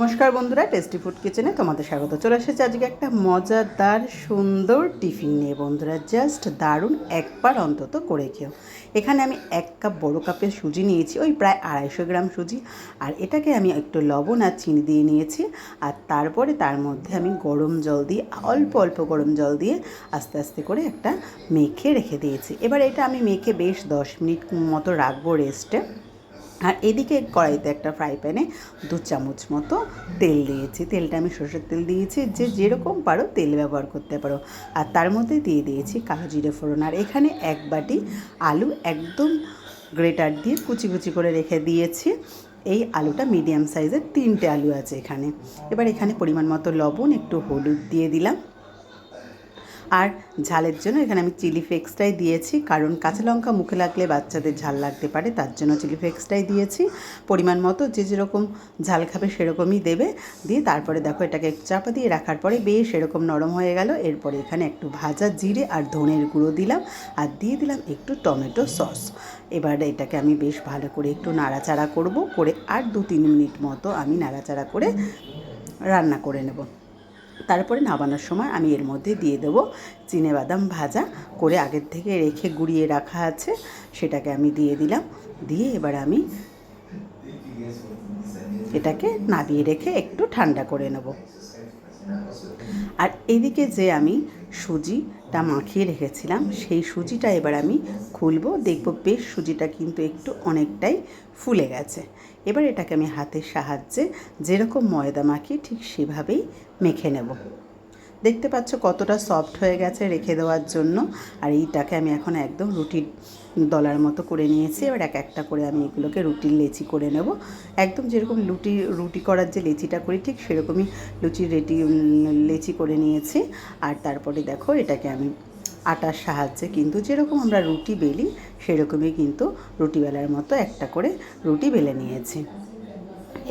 নমস্কার বন্ধুরা, tasty food কিচেনে তোমাদের স্বাগত। চলে এসেছে আজকে একটা মজাদার সুন্দর টিফিন নিয়ে। বন্ধুরা জাস্ট দারুণ, একবার অন্তত করে খেও। এখানে আমি 1 কাপ বড় কাপের সুজি নিয়েছি, ওই প্রায় 250 গ্রাম সুজি। আর এটাকে আমি একটু লবণ আর চিনি দিয়ে নিয়েছি। আর তারপরে তার মধ্যে আমি গরম জল দিয়ে, অল্প অল্প গরম জল দিয়ে আস্তে আস্তে করে একটা মেখে রেখে দিয়েছি। এবার এটা আমি মেখে বেশ 10 মিনিট মতো রাখবো রেস্টে। আর এদিকে কড়াইতে একটা ফ্রাই প্যানে 2 চামচ মতো তেল দিয়েছি। তেলটা আমি সরষের তেল দিয়েছি, যে যেরকম পারো তেল ব্যবহার করতে পারো। আর তার মধ্যে দিয়ে দিয়েছি কালো জিরে ফোড়ন। আর এখানে 1 বাটি আলু একদম গ্রেটার দিয়ে কুচি কুচি করে রেখে দিয়েছি। এই আলুটা মিডিয়াম সাইজের 3টে আলু আছে এখানে। এবার এখানে পরিমাণ মতো লবণ, একটু হলুদ দিয়ে দিলাম। আর ঝালের জন্য এখানে আমি চিলি ফ্লেক্সটাই দিয়েছি, কারণ কাঁচা লঙ্কা মুখে লাগলে বাচ্চাদের ঝাল লাগতে পারে, তার জন্য চিলি ফ্লেক্সটাই দিয়েছি। পরিমাণ মতো যে যেরকম ঝাল খাবে সেরকমই দেবে। দিয়ে তারপরে দেখো এটাকে চাপা দিয়ে রাখার পরে বেশ এরকম নরম হয়ে গেল। এরপরে এখানে একটু ভাজা জিরে আর ধনের গুঁড়ো দিলাম, আর দিয়ে দিলাম একটু টমেটো সস। এবার এটাকে আমি বেশ ভালো করে একটু নাড়াচাড়া করব, করে আর 2-3 মিনিট মতো আমি নাড়াচাড়া করে রান্না করে নেব। তারপরে নামানোর সময় আমি এর মধ্যে দিয়ে দেবো চিনেবাদাম ভাজা করে আগের থেকে রেখে গুঁড়িয়ে রাখা আছে, সেটাকে আমি দিয়ে দিলাম। দিয়ে এবার আমি এটাকে নামিয়ে রেখে একটু ঠান্ডা করে নেব। আর এদিকে যে আমি সুজিটা মাখিয়ে রেখেছিলাম, সেই সুজিটা এবার আমি খুলবো। দেখবো বেশ সুজিটা কিন্তু একটু অনেকটাই ফুলে গেছে। এবার এটাকে আমি হাতের সাহায্যে যেরকম ময়দা মাখি ঠিক সেভাবেই মেখে নেব। দেখতে পাচ্ছ কতটা সফট হয়ে গেছে রেখে দেওয়ার জন্য। আর এইটাকে আমি এখন একদম রুটির দলার মতো করে নিয়েছি। এবার একটা করে আমি এগুলোকে রুটির লেচি করে নেব। একদম যেরকম রুটি করার যে লেচিটা করি ঠিক সেরকমই লেচি করে নিয়েছি। আর তারপরে দেখো এটাকে আমি আটার সাহায্যে, কিন্তু যেরকম আমরা রুটি বেলি সেরকমই কিন্তু রুটি বেলার মতো একটা করে রুটি বেলে নিয়েছি।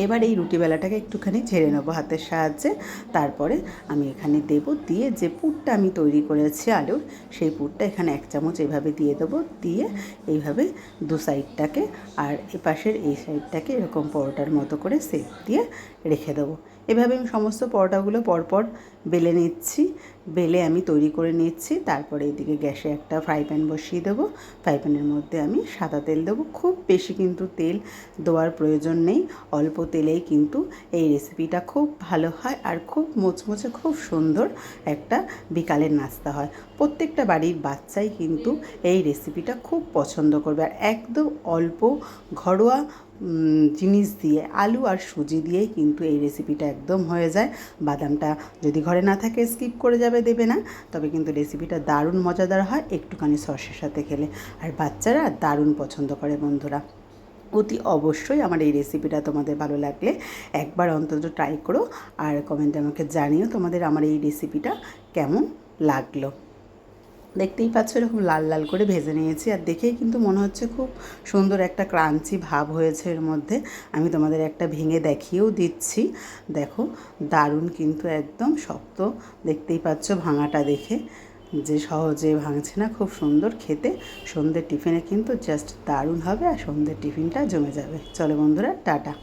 এবার এই রুটি বেলাটাকে একটুখানি ঝেড়ে নেবো হাতের সাহায্যে। তারপরে আমি এখানে দেবো, দিয়ে যে পুরটা আমি তৈরি করেছি আলুর, সেই পুরটা এখানে 1 চামচ এভাবে দিয়ে দেবো। দিয়ে এইভাবে 2 সাইডটাকে আর এপাশের এই সাইডটাকে এরকম পরোটার মতো করে শেপ দিয়ে রেখে দেবো। এভাবে আমি সমস্ত পরোটাগুলো পরপর বেলে নিচ্ছি, বেলে আমি তৈরি করে নিচ্ছি। তারপরে এদিকে গ্যাসে একটা ফ্রাই প্যান বসিয়ে দেবো। ফ্রাই প্যানের মধ্যে আমি সাদা তেল দেবো। খুব বেশি কিন্তু তেল দেওয়ার প্রয়োজন নেই, অল্প তেলেই কিন্তু এই রেসিপিটা খুব ভালো হয় আর খুব মুচমুচে, খুব সুন্দর একটা বিকালের নাস্তা হয়। প্রত্যেকটা বাড়ির বাচ্চাই কিন্তু এই রেসিপিটা খুব পছন্দ করবে। আর একদম অল্প ঘরোয়া জিনিস দিয়ে, আলু আর সুজি দিয়েই কিন্তু এই রেসিপিটা একদম হয়ে যায়। বাদামটা যদি ঘরে না থাকে স্কিপ করে যাবে, দেবে না। তবে কিন্তু রেসিপিটা দারুণ মজাদার হয় একটুখানি সসের সাথে খেলে। আর বাচ্চারা দারুণ পছন্দ করে। বন্ধুরা অতি অবশ্যই আমার এই রেসিপিটা তোমাদের ভালো লাগলে একবার অন্তত ট্রাই করো, আর কমেন্টে আমাকে জানিও তোমাদের আমার এই রেসিপিটা কেমন লাগলো। দেখতেই পাচ্ছ এরকম লাল লাল করে ভেজে নিয়েছি, আর দেখেই কিন্তু মনে হচ্ছে খুব সুন্দর একটা ক্রাঞ্চি ভাব হয়েছে এর মধ্যে। আমি তোমাদের একটা ভেঙে দেখিয়েও দিচ্ছি। দেখো দারুণ কিন্তু একদম শক্ত, দেখতেই পাচ্ছ ভাঙাটা দেখে যে সহজে ভাঙছে না, খুব সুন্দর খেতে। সন্ধ্যের টিফিনে কিন্তু জাস্ট দারুণ হবে, আর সন্ধ্যের টিফিনটা জমে যাবে। চলো বন্ধুরা, টাটা।